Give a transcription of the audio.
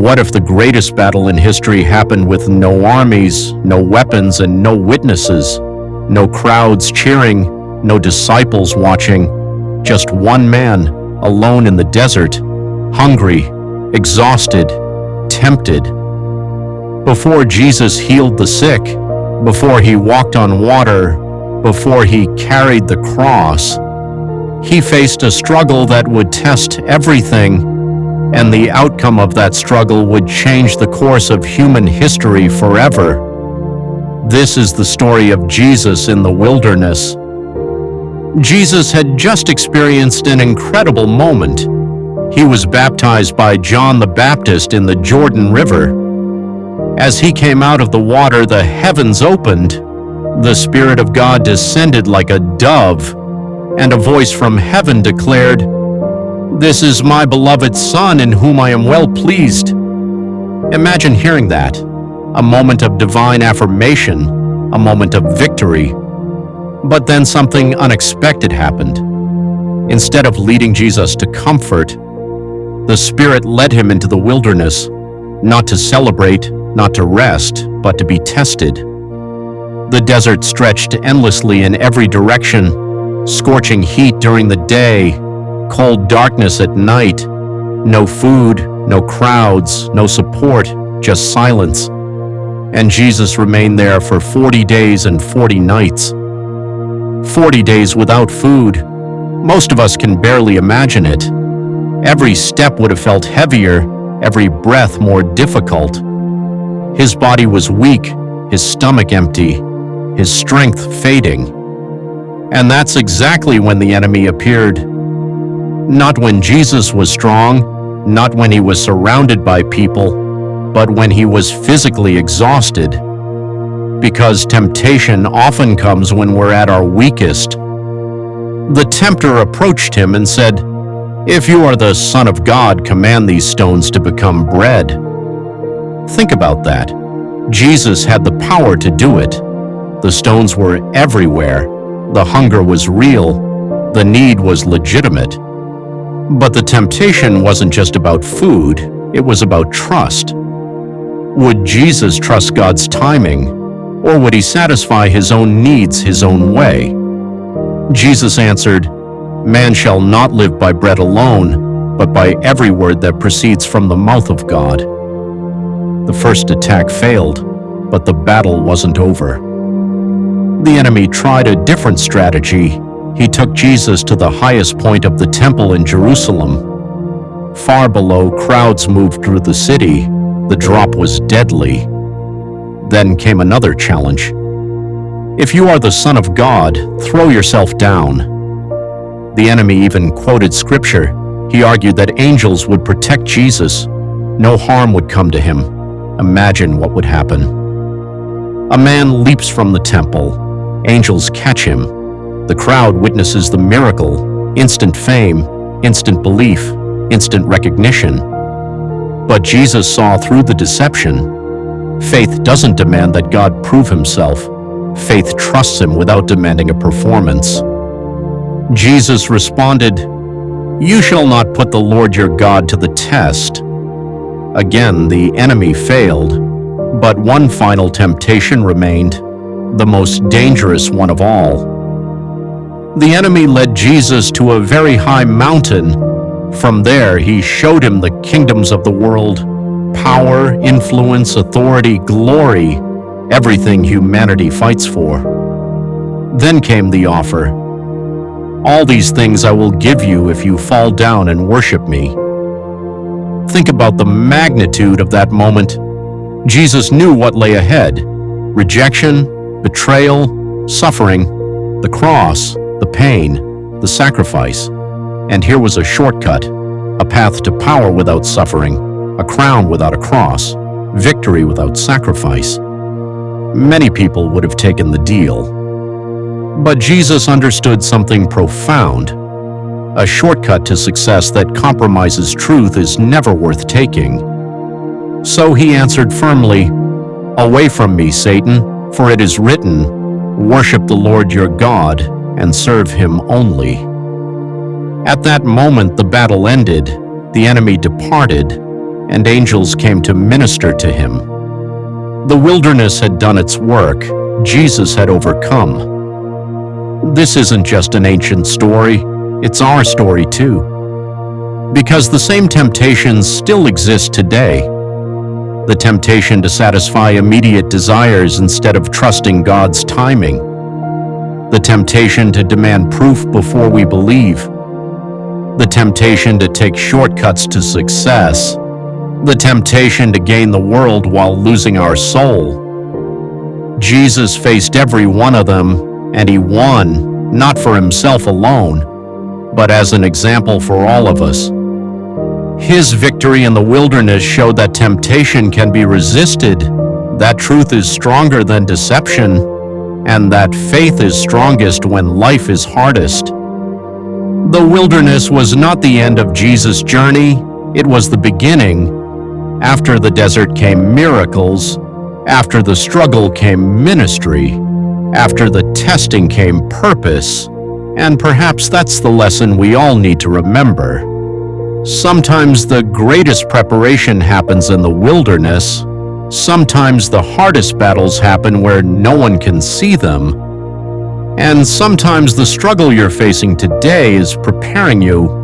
What if the greatest battle in history happened with no armies, no weapons, and no witnesses? No crowds cheering, no disciples watching, just one man, alone in the desert, hungry, exhausted, tempted. Before Jesus healed the sick, before he walked on water, before he carried the cross, he faced a struggle that would test everything, and the outcome of that struggle would change the course of human history forever. This is the story of Jesus in the wilderness. Jesus had just experienced an incredible moment. He was baptized by John the Baptist in the Jordan River. As he came out of the water, the heavens opened. The Spirit of God descended like a dove, and a voice from heaven declared, "This is my beloved Son, in whom I am well pleased." Imagine hearing that. A moment of divine affirmation, a moment of victory. But then something unexpected happened. Instead of leading Jesus to comfort, the Spirit led him into the wilderness, not to celebrate, not to rest, but to be tested. The desert stretched endlessly in every direction, scorching heat during the day, cold darkness at night, no food, no crowds, no support, just silence. And Jesus remained there for 40 days and 40 nights. 40 days without food. Most of us can barely imagine it. Every step would have felt heavier, every breath more difficult. His body was weak, his stomach empty, his strength fading. And that's exactly when the enemy appeared. Not when Jesus was strong, not when he was surrounded by people, but when he was physically exhausted. Because temptation often comes when we're at our weakest. The tempter approached him and said, "If you are the Son of God, command these stones to become bread." Think about that. Jesus had the power to do it. The stones were everywhere. The hunger was real. The need was legitimate. But the temptation wasn't just about food, it was about trust. Would Jesus trust God's timing, or would he satisfy his own needs his own way? Jesus answered, "Man shall not live by bread alone, but by every word that proceeds from the mouth of God." The first attack failed, but the battle wasn't over. The enemy tried a different strategy. He took Jesus to the highest point of the temple in Jerusalem. Far below, crowds moved through the city. The drop was deadly. Then came another challenge. "If you are the Son of God, throw yourself down." The enemy even quoted scripture. He argued that angels would protect Jesus. No harm would come to him. Imagine what would happen. A man leaps from the temple. Angels catch him. The crowd witnesses the miracle. Instant fame, instant belief, instant recognition. But Jesus saw through the deception. Faith doesn't demand that God prove himself. Faith trusts him without demanding a performance. Jesus responded, "You shall not put the Lord your God to the test." Again, the enemy failed, but one final temptation remained, the most dangerous one of all. The enemy led Jesus to a very high mountain. From there, he showed him the kingdoms of the world, power, influence, authority, glory, everything humanity fights for. Then came the offer. "All these things I will give you if you fall down and worship me." Think about the magnitude of that moment. Jesus knew what lay ahead: rejection, betrayal, suffering, the cross, the pain, the sacrifice. And here was a shortcut, a path to power without suffering, a crown without a cross, victory without sacrifice. Many people would have taken the deal. But Jesus understood something profound. A shortcut to success that compromises truth is never worth taking. So he answered firmly, "Away from me, Satan, for it is written, 'Worship the Lord your God and serve him only.'" At that moment, the battle ended. The enemy departed. and angels came to minister to him. The wilderness had done its work. Jesus had overcome. This isn't just an ancient story, it's our story too. Because the same temptations still exist today. The temptation to satisfy immediate desires instead of trusting God's timing. The temptation to demand proof before we believe. The temptation to take shortcuts to success. The temptation to gain the world while losing our soul. Jesus faced every one of them, and he won, not for himself alone, but as an example for all of us. His victory in the wilderness showed that temptation can be resisted, that truth is stronger than deception, and that faith is strongest when life is hardest. The wilderness was not the end of Jesus' journey, it was the beginning. After the desert came miracles, after the struggle came ministry, after the testing came purpose, and perhaps that's the lesson we all need to remember. Sometimes the greatest preparation happens in the wilderness. Sometimes the hardest battles happen where no one can see them. And sometimes the struggle you're facing today is preparing you